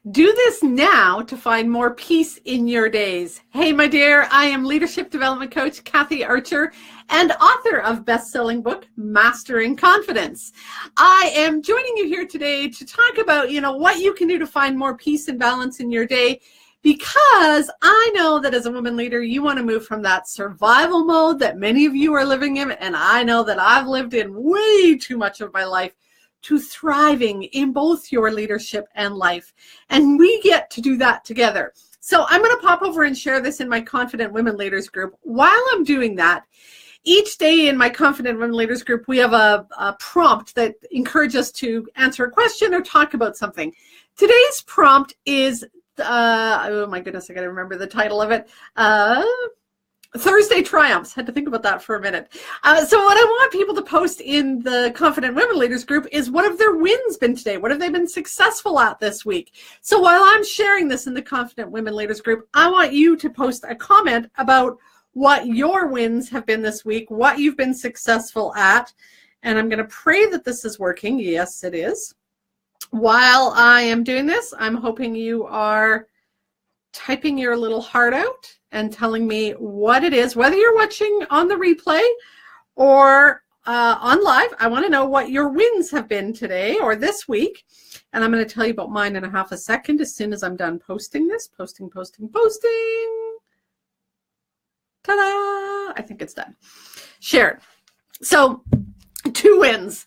Do this now to find more peace in your days. Hey, my dear, I am leadership development coach Kathy Archer and author of best-selling book, Mastering Confidence. I am joining you here today to talk about, what you can do to find more peace and balance in your day, because I know that as a woman leader, you want to move from that survival mode that many of you are living in, and I know that I've lived in way too much of my life, to thriving in both your leadership and life. And we get to do that together. So I'm going to pop over and share this in my Confident Women Leaders group. While I'm doing that, each day in my Confident Women Leaders group, we have a prompt that encourages us to answer a question or talk about something. Today's prompt is, oh my goodness, I got to remember the title of it. Thursday Triumphs. Had to think about that for a minute. So what I want people to post in the Confident Women Leaders group is, what have their wins been today? What have they been successful at this week? So while I'm sharing this in the Confident Women Leaders group, I want you to post a comment about what your wins have been this week, what you've been successful at. And I'm going to pray that this is working. Yes, it is. While I am doing this, I'm hoping you are typing your little heart out and telling me what it is, whether you're watching on the replay or on live. I want to know what your wins have been today or this week. And I'm going to tell you about mine in a half a second as soon as I'm done posting this. Posting. Ta-da! I think it's done. Shared. So 2 wins.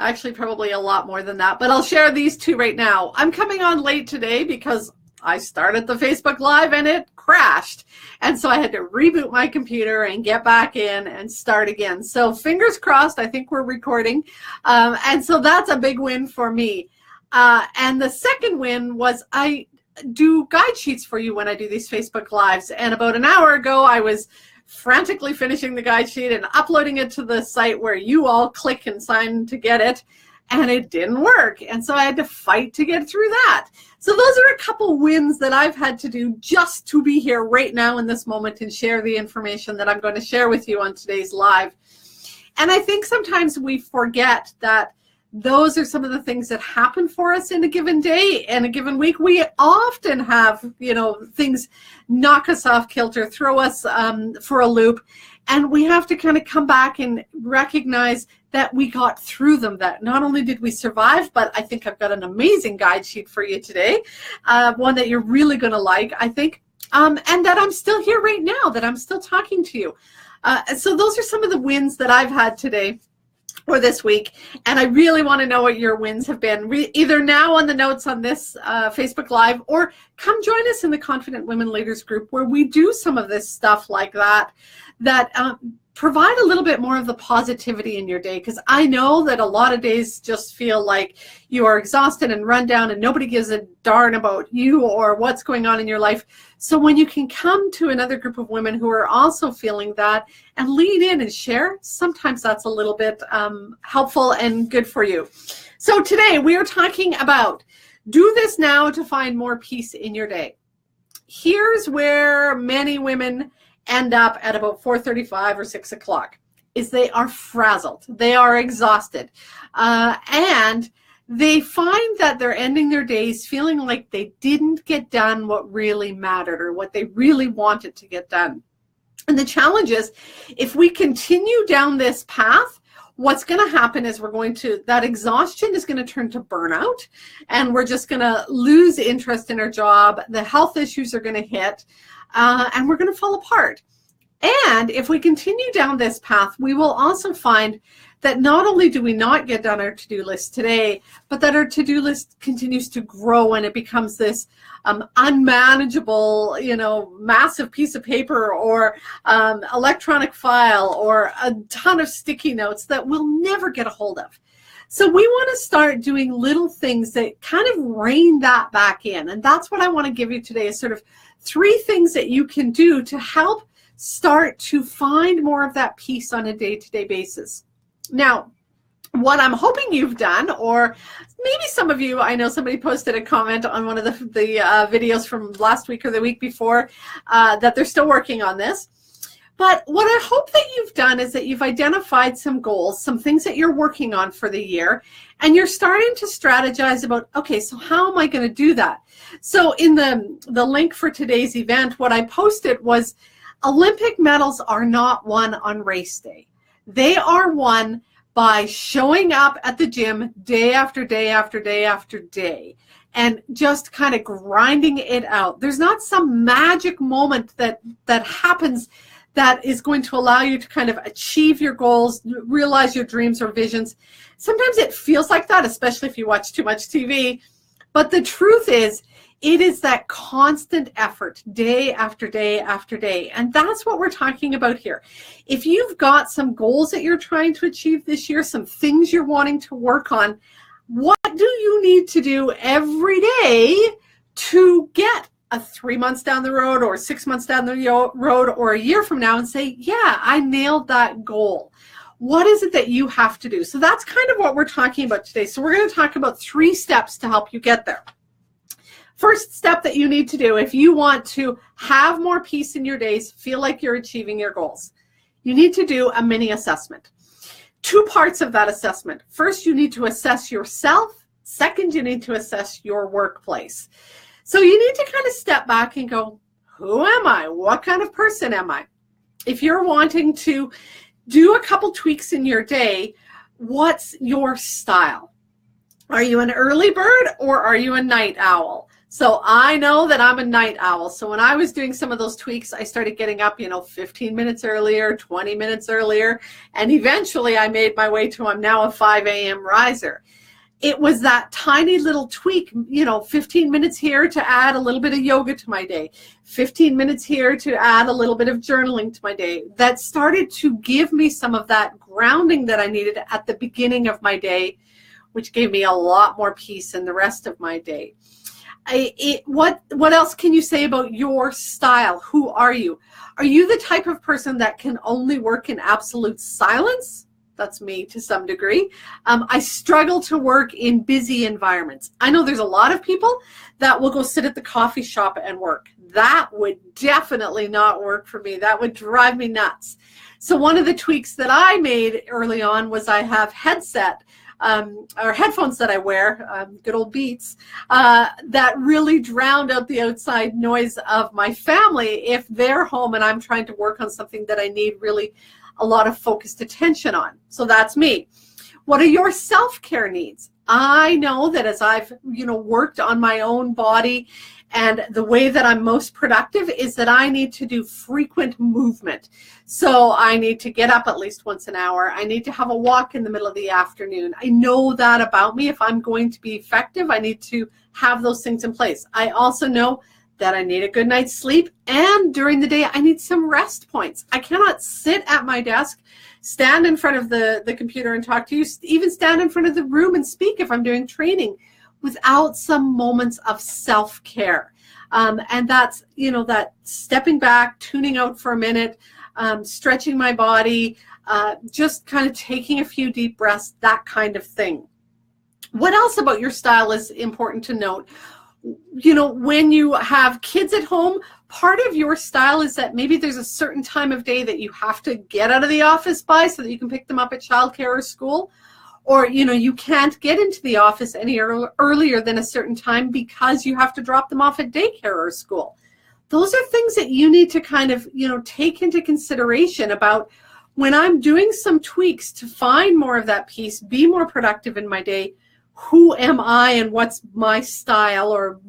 Actually, probably a lot more than that, but I'll share these 2 right now. I'm coming on late today because I started the Facebook Live and it crashed. And so I had to reboot my computer and get back in and start again. So fingers crossed, I think we're recording. And so that's a big win for me. And the second win was I do guide sheets for you when I do these Facebook Lives. And about an hour ago, I was frantically finishing the guide sheet and uploading it to the site where you all click and sign to get it. And it didn't work. And so I had to fight to get through that. So those are a couple wins that I've had to do just to be here right now in this moment and share the information that I'm going to share with you on today's live. And I think sometimes we forget that those are some of the things that happen for us in a given day and a given week. We often have, things knock us off kilter, throw us for a loop. And we have to kind of come back and recognize that we got through them, that not only did we survive, but I think I've got an amazing guide sheet for you today, one that you're really going to like, I think, and that I'm still here right now, that I'm still talking to you. So those are some of the wins that I've had today or this week, and I really want to know what your wins have been, either now on the notes on this Facebook Live, or come join us in the Confident Women Leaders group where we do some of this stuff like that provide a little bit more of the positivity in your day, because I know that a lot of days just feel like you are exhausted and run down and nobody gives a darn about you or what's going on in your life. So when you can come to another group of women who are also feeling that and lean in and share, sometimes that's a little bit helpful and good for you. So today we are talking about do this now to find more peace in your day. Here's where many women end up at about 4:35 or 6 o'clock, is they are frazzled. They are exhausted. And they find that they're ending their days feeling like they didn't get done what really mattered or what they really wanted to get done. And the challenge is, if we continue down this path, what's going to happen is that exhaustion is going to turn to burnout, and we're just going to lose interest in our job. The health issues are going to hit, and we're going to fall apart. And if we continue down this path, we will also find that not only do we not get done our to-do list today, but that our to-do list continues to grow and it becomes this unmanageable, massive piece of paper or electronic file or a ton of sticky notes that we'll never get a hold of. So we want to start doing little things that kind of rein that back in. And that's what I want to give you today, is sort of 3 things that you can do to help start to find more of that peace on a day-to-day basis. Now, what I'm hoping you've done, or maybe some of you, I know somebody posted a comment on one of the videos from last week or the week before that they're still working on this. But what I hope that you've done is that you've identified some goals, some things that you're working on for the year, and you're starting to strategize about, okay, so how am I going to do that? So in the link for today's event, what I posted was Olympic medals are not won on race day. They are won by showing up at the gym day after day after day after day and just kind of grinding it out. There's not some magic moment that happens that is going to allow you to kind of achieve your goals, realize your dreams or visions. Sometimes it feels like that, especially if you watch too much TV. But the truth is, it is that constant effort day after day after day. And that's what we're talking about here. If you've got some goals that you're trying to achieve this year, some things you're wanting to work on, what do you need to do every day to get 3 months down the road or 6 months down the road or a year from now and say, yeah, I nailed that goal? What is it that you have to do? So that's kind of what we're talking about today. So we're going to talk about 3 steps to help you get there. First step that you need to do if you want to have more peace in your days, feel like you're achieving your goals, you need to do a mini assessment. 2 parts of that assessment. First, you need to assess yourself. Second, you need to assess your workplace. So you need to kind of step back and go, who am I? What kind of person am I? If you're wanting to do a couple tweaks in your day, what's your style? Are you an early bird or are you a night owl? So I know that I'm a night owl. So when I was doing some of those tweaks, I started getting up, 15 minutes earlier, 20 minutes earlier, and eventually I made my way to I'm now a 5 a.m. riser. It was that tiny little tweak, 15 minutes here to add a little bit of yoga to my day, 15 minutes here to add a little bit of journaling to my day, that started to give me some of that grounding that I needed at the beginning of my day, which gave me a lot more peace in the rest of my day. What else can you say about your style? Who are you? Are you the type of person that can only work in absolute silence? That's me to some degree. I struggle to work in busy environments. I know there's a lot of people that will go sit at the coffee shop and work. That would definitely not work for me. That would drive me nuts. So one of the tweaks that I made early on was I have or headphones that I wear, good old Beats, that really drowned out the outside noise of my family if they're home and I'm trying to work on something that I need really a lot of focused attention on. So that's me. What are your self-care needs? I know that as I've, worked on my own body, and the way that I'm most productive is that I need to do frequent movement. So I need to get up at least once an hour. I need to have a walk in the middle of the afternoon. I know that about me. If I'm going to be effective, I need to have those things in place. I also know that I need a good night's sleep, and during the day I need some rest points. I cannot sit at my desk, stand in front of the computer and talk to you, even stand in front of the room and speak if I'm doing training, without some moments of self-care. And that's, that stepping back, tuning out for a minute, stretching my body, just kind of taking a few deep breaths, that kind of thing. What else about your style is important to note? When you have kids at home, part of your style is that maybe there's a certain time of day that you have to get out of the office by so that you can pick them up at childcare or school. Or, you can't get into the office any earlier than a certain time because you have to drop them off at daycare or school. Those are things that you need to kind of, take into consideration about when I'm doing some tweaks to find more of that peace, be more productive in my day. Who am I and what's my style or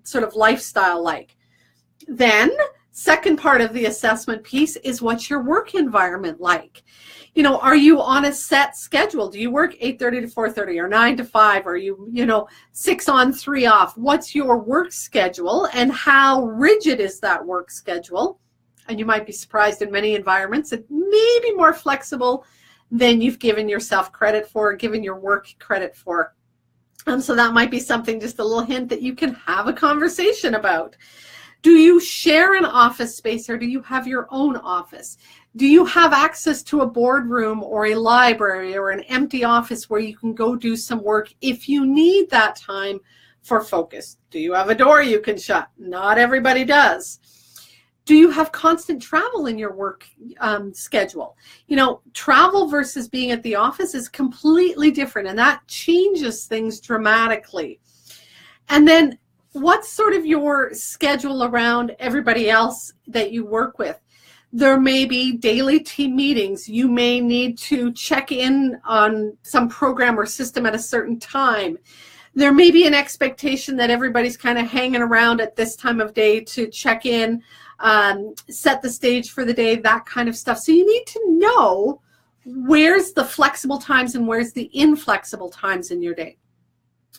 sort of lifestyle like? Then, second part of the assessment piece is what's your work environment like? Are you on a set schedule? Do you work 8:30 to 4:30 or 9 to 5? Are you, 6 on, 3 off? What's your work schedule and how rigid is that work schedule? And you might be surprised in many environments it may be more flexible than you've given yourself credit for, given your work credit for. So that might be something, just a little hint that you can have a conversation about. Do you share an office space or do you have your own office? Do you have access to a boardroom or a library or an empty office where you can go do some work if you need that time for focus? Do you have a door you can shut? Not everybody does. Do you have constant travel in your work schedule? You know, travel versus being at the office is completely different, and that changes things dramatically. And then what's sort of your schedule around everybody else that you work with? There may be daily team meetings. You may need to check in on some program or system at a certain time. There may be an expectation that everybody's kind of hanging around at this time of day to check in, set the stage for the day, that kind of stuff. So you need to know where's the flexible times and where's the inflexible times in your day.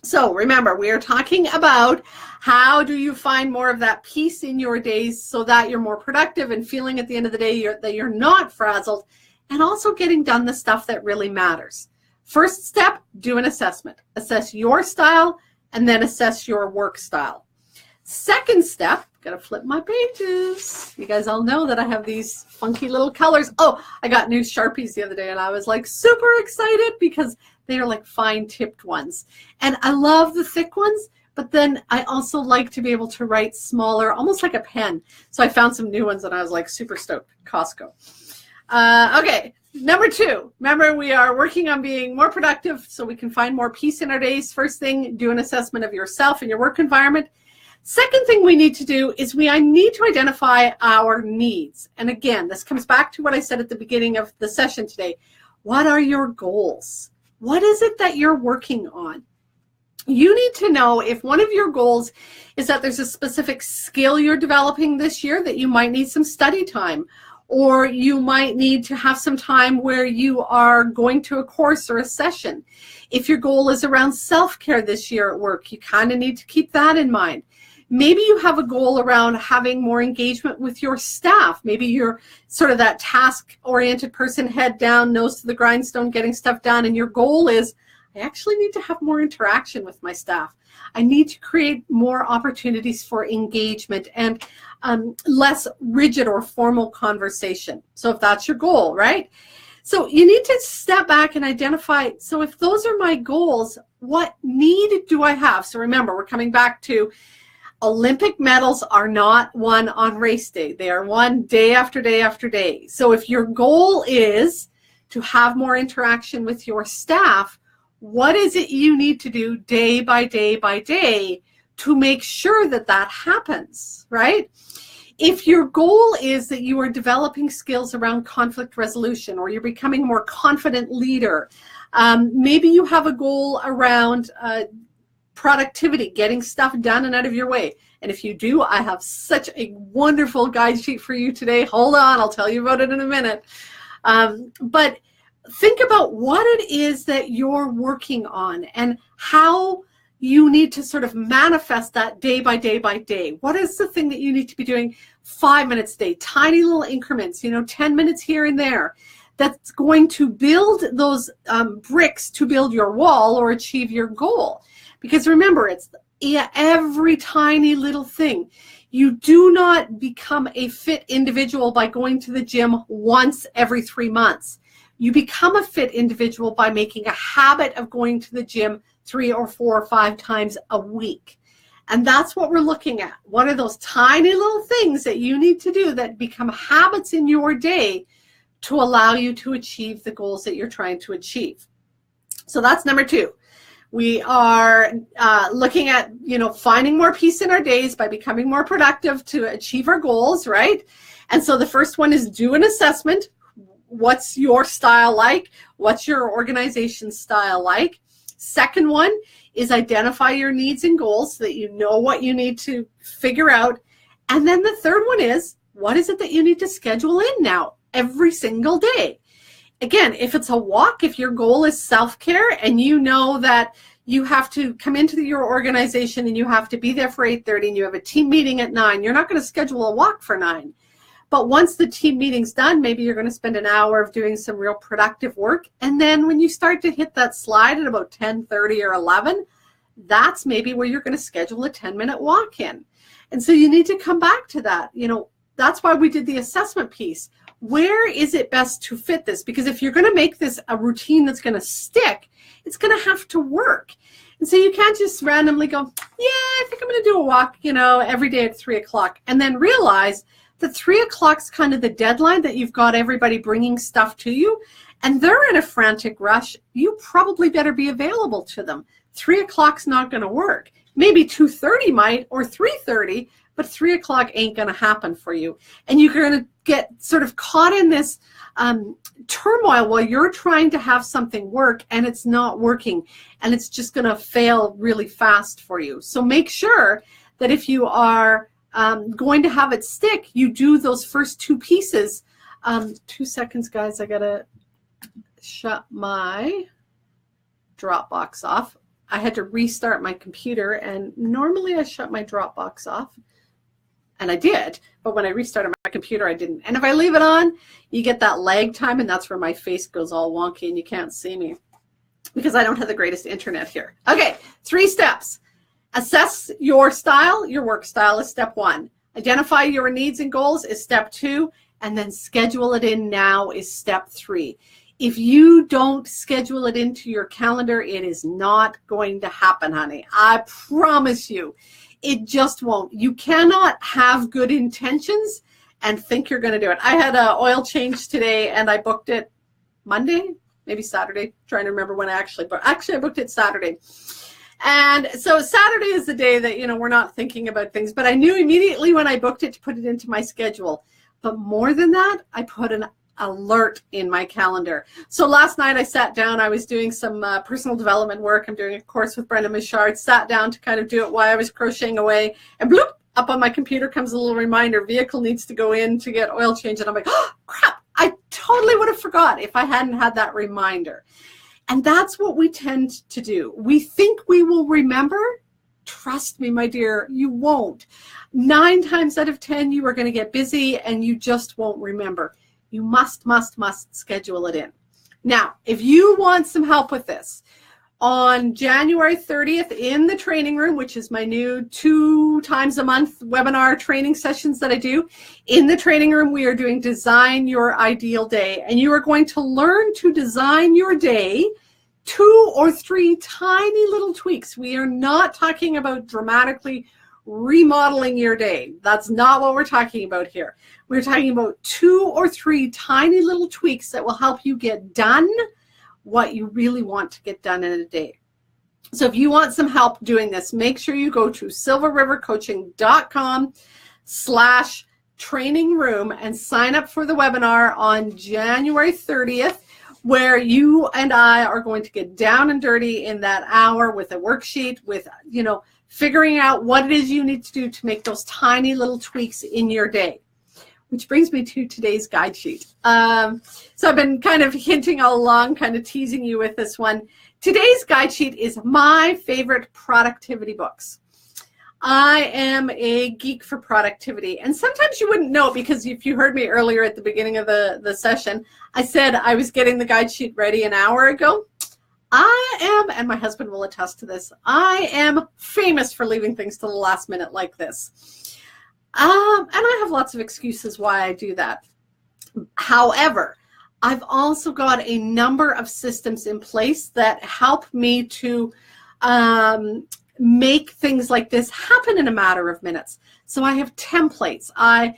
So remember, we are talking about how do you find more of that peace in your days so that you're more productive and feeling at the end of the day that you're not frazzled, and also getting done the stuff that really matters. First step, do an assessment. Assess your style and then assess your work style. Second step, gotta flip my pages. You guys all know that I have these funky little colors. Oh, I got new Sharpies the other day and I was like super excited because they are like fine tipped ones. And I love the thick ones, but then I also like to be able to write smaller, almost like a pen. So I found some new ones and I was like super stoked. Costco. Okay, number 2. Remember, we are working on being more productive so we can find more peace in our days. First thing, do an assessment of yourself and your work environment. Second thing we need to do is I need to identify our needs. And again, this comes back to what I said at the beginning of the session today. What are your goals? What is it that you're working on? You need to know if one of your goals is that there's a specific skill you're developing this year that you might need some study time, or you might need to have some time where you are going to a course or a session. If your goal is around self-care this year at work, you kind of need to keep that in mind. Maybe you have a goal around having more engagement with your staff. Maybe you're sort of that task-oriented person, head down, nose to the grindstone, getting stuff done, and your goal is, I actually need to have more interaction with my staff. I need to create more opportunities for engagement and less rigid or formal conversation. So if that's your goal, right? So you need to step back and identify, so if those are my goals, what need do I have? So remember, we're coming back to Olympic medals are not won on race day. They are won day after day after day. So if your goal is to have more interaction with your staff, what is it you need to do day by day by day to make sure that that happens, right? If your goal is that you are developing skills around conflict resolution, or you're becoming a more confident leader, maybe you have a goal around productivity, getting stuff done and out of your way. And if you do, I have such a wonderful guide sheet for you today. Hold on, I'll tell you about it in a minute. But think about what it is that you're working on and how you need to sort of manifest that day by day by day. What is the thing that you need to be doing 5 minutes a day, tiny little increments, 10 minutes here and there, that's going to build those bricks to build your wall or achieve your goal. Because remember, it's every tiny little thing. You do not become a fit individual by going to the gym once every 3 months. You become a fit individual by making a habit of going to the gym 3 or 4 or 5 times a week. And that's what we're looking at. What are those tiny little things that you need to do that become habits in your day to allow you to achieve the goals that you're trying to achieve? So that's number 2. We are looking at, finding more peace in our days by becoming more productive to achieve our goals, right? And so the first one is do an assessment. What's your style like? What's your organization style like? Second one is identify your needs and goals so that you know what you need to figure out. And then the third one is, what is it that you need to schedule in now every single day? Again, if it's a walk, if your goal is self-care and you know that you have to come into your organization and you have to be there for 8:30 and you have a team meeting at 9, you're not going to schedule a walk for 9. But once the team meeting's done, maybe you're going to spend an hour of doing some real productive work. And then when you start to hit that slide at about 10:30 or 11, that's maybe where you're going to schedule a 10-minute walk in. And so you need to come back to that. That's why we did the assessment piece. Where is it best to fit this? Because if you're going to make this a routine that's going to stick, it's going to have to work. And so you can't just randomly go, yeah, I think I'm going to do a walk, every day at 3 o'clock, and then realize that 3 o'clock's kind of the deadline that you've got everybody bringing stuff to you, and they're in a frantic rush, you probably better be available to them. 3 o'clock's not going to work. Maybe 2:30 might, or 3:30, but 3 o'clock ain't going to happen for you. And you're going to get sort of caught in this turmoil while you're trying to have something work and it's not working, and it's just going to fail really fast for you. So make sure that if you are going to have it stick, you do those first 2 pieces. 2 seconds, guys. I got to shut my Dropbox off. I had to restart my computer, and normally I shut my Dropbox off, and I did, but when I restarted my computer, I didn't. And if I leave it on, you get that lag time, and that's where my face goes all wonky and you can't see me because I don't have the greatest internet here. Okay, 3 steps. Assess your style. Your work style is step 1. Identify your needs and goals is step 2, and then schedule it in now is step 3. If you don't schedule it into your calendar, it is not going to happen, honey. I promise you, it just won't. You cannot have good intentions and think you're going to do it. I had an oil change today, and I booked it Monday, maybe Saturday. Trying to remember when I actually booked. Actually, I booked it Saturday. And so Saturday is the day that, we're not thinking about things. But I knew immediately when I booked it to put it into my schedule. But more than that, I put an alert in my calendar. So last night I sat down, I was doing some personal development work. I'm doing a course with Brenda Michard, sat down to kind of do it while I was crocheting away, and bloop, up on my computer comes a little reminder, vehicle needs to go in to get oil change. And I'm like, oh crap, I totally would have forgot if I hadn't had that reminder. And that's what we tend to do. We think we will remember. Trust me, my dear, you won't. 9 times out of 10, you are going to get busy and you just won't remember. You must schedule it in. Now, if you want some help with this, on January 30th in the training room, which is my new 2 times a month webinar training sessions that I do, in the training room, we are doing Design Your Ideal Day. And you are going to learn to design your day 2 or 3 tiny little tweaks. We are not talking about dramatically remodeling your day. That's not what we're talking about here. We're talking about 2 or 3 tiny little tweaks that will help you get done what you really want to get done in a day. So if you want some help doing this, make sure you go to silverrivercoaching.com/training room and sign up for the webinar on January 30th, where you and I are going to get down and dirty in that hour with a worksheet, with, figuring out what it is you need to do to make those tiny little tweaks in your day. Which brings me to today's guide sheet. So I've been kind of hinting all along, kind of teasing you with this one. Today's guide sheet is my favorite productivity books. I am a geek for productivity. And sometimes you wouldn't know, because if you heard me earlier at the beginning of the session, I said I was getting the guide sheet ready an hour ago. I am, and my husband will attest to this, I am famous for leaving things to the last minute like this. And I have lots of excuses why I do that. However, I've also got a number of systems in place that help me to make things like this happen in a matter of minutes. So I have templates. I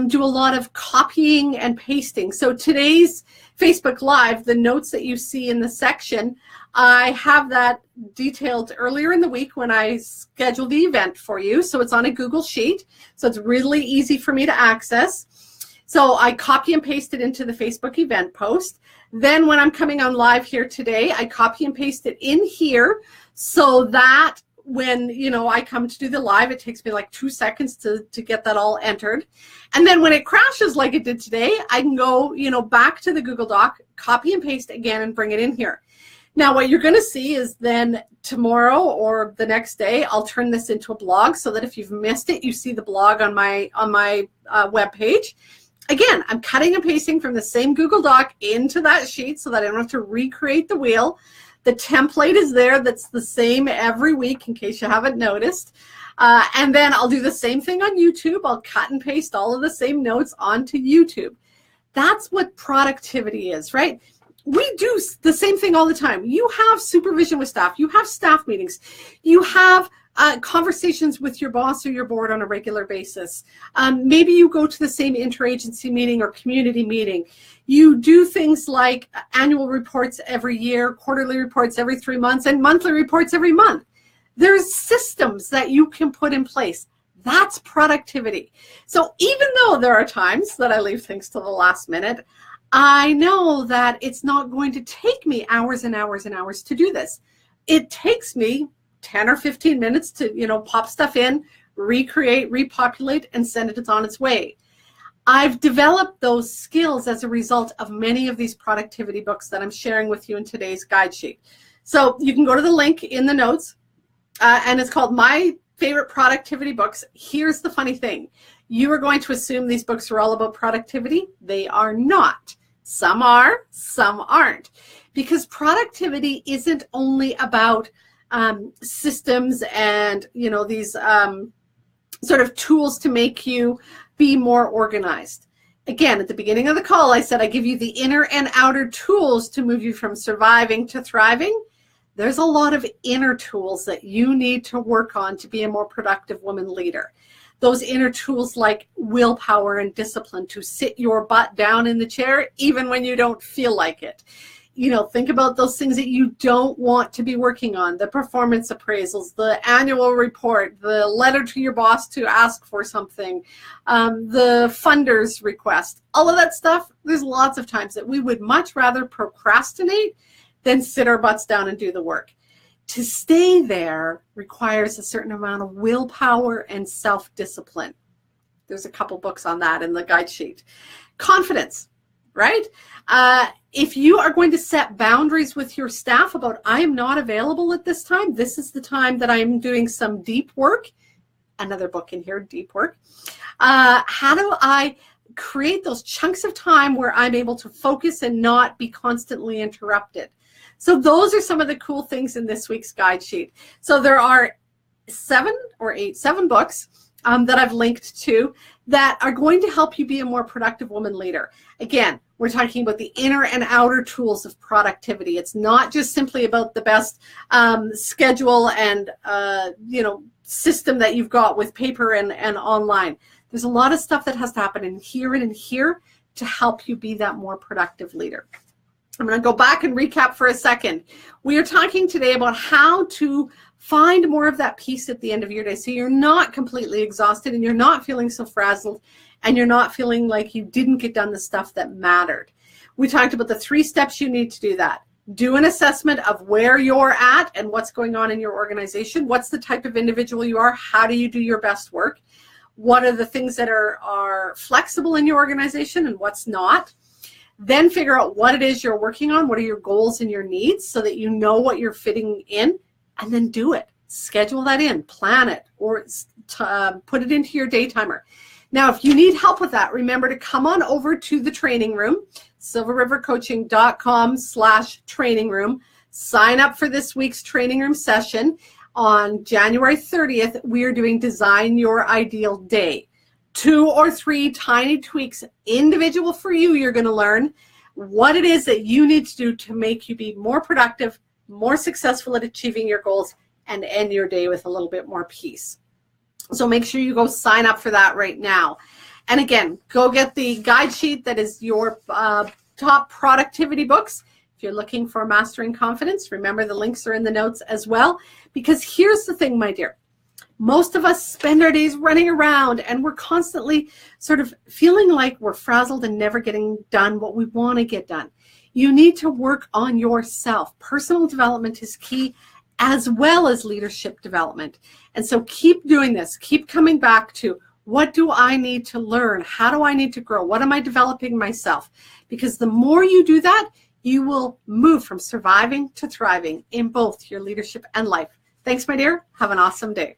do a lot of copying and pasting. So today's Facebook Live, the notes that you see in the section, I have that detailed earlier in the week when I scheduled the event for you. So it's on a Google Sheet. So it's really easy for me to access. So I copy and paste it into the Facebook event post. Then when I'm coming on live here today, I copy and paste it in here so that when, I come to do the live, it takes me like 2 seconds to get that all entered. And then when it crashes like it did today, I can go, back to the Google Doc, copy and paste again and bring it in here. Now, what you're going to see is then tomorrow or the next day, I'll turn this into a blog so that if you've missed it, you see the blog on my web page. Again, I'm cutting and pasting from the same Google Doc into that sheet so that I don't have to recreate the wheel. The template is there that's the same every week, in case you haven't noticed. And then I'll do the same thing on YouTube. I'll cut and paste all of the same notes onto YouTube. That's what productivity is, right? We do the same thing all the time. You have supervision with staff. You have staff meetings. You have conversations with your boss or your board on a regular basis. Maybe you go to the same interagency meeting or community meeting. You do things like annual reports every year, quarterly reports every 3 months, and monthly reports every month. There's systems that you can put in place. That's productivity. So even though there are times that I leave things to the last minute, I know that it's not going to take me hours and hours and hours to do this. It takes me 10 or 15 minutes to, pop stuff in, recreate, repopulate, and send it on its way. I've developed those skills as a result of many of these productivity books that I'm sharing with you in today's guide sheet. So you can go to the link in the notes, and it's called My Favorite Productivity Books. Here's the funny thing. You are going to assume these books are all about productivity. They are not. Some are, some aren't. Because productivity isn't only about systems and, these sort of tools to make you be more organized. Again, at the beginning of the call, I said I give you the inner and outer tools to move you from surviving to thriving. There's a lot of inner tools that you need to work on to be a more productive woman leader. Those inner tools like willpower and discipline to sit your butt down in the chair even when you don't feel like it. Think about those things that you don't want to be working on, the performance appraisals, the annual report, the letter to your boss to ask for something, the funder's request, all of that stuff. There's lots of times that we would much rather procrastinate than sit our butts down and do the work. To stay there requires a certain amount of willpower and self-discipline. There's a couple books on that in the guide sheet. Confidence, right? If you are going to set boundaries with your staff about, I am not available at this time, this is the time that I'm doing some deep work, another book in here, Deep Work. How do I create those chunks of time where I'm able to focus and not be constantly interrupted? So those are some of the cool things in this week's guide sheet. So there are 7 books that I've linked to that are going to help you be a more productive woman leader. Again, we're talking about the inner and outer tools of productivity. It's not just simply about the best schedule and system that you've got with paper and online. There's a lot of stuff that has to happen in here and in here to help you be that more productive leader. I'm going to go back and recap for a second. We are talking today about how to find more of that peace at the end of your day so you're not completely exhausted and you're not feeling so frazzled and you're not feeling like you didn't get done the stuff that mattered. We talked about the 3 steps you need to do that. Do an assessment of where you're at and what's going on in your organization. What's the type of individual you are? How do you do your best work? What are the things that are flexible in your organization and what's not? Then figure out what it is you're working on. What are your goals and your needs so that you know what you're fitting in, and then do it. Schedule that in, plan it, or put it into your day timer. Now, if you need help with that, remember to come on over to the training room, silverrivercoaching.com/training room. Sign up for this week's training room session. On January 30th, we are doing Design Your Ideal Day. 2 or 3 tiny tweaks, individual for you. You're going to learn what it is that you need to do to make you be more productive, more successful at achieving your goals, and end your day with a little bit more peace. So make sure you go sign up for that right now. And again, go get the guide sheet that is your top productivity books. If you're looking for Mastering Confidence, remember the links are in the notes as well. Because here's the thing, my dear. Most of us spend our days running around and we're constantly sort of feeling like we're frazzled and never getting done what we want to get done. You need to work on yourself. Personal development is key, as well as leadership development. And so keep doing this. Keep coming back to, what do I need to learn? How do I need to grow? What am I developing myself? Because the more you do that, you will move from surviving to thriving in both your leadership and life. Thanks, my dear. Have an awesome day.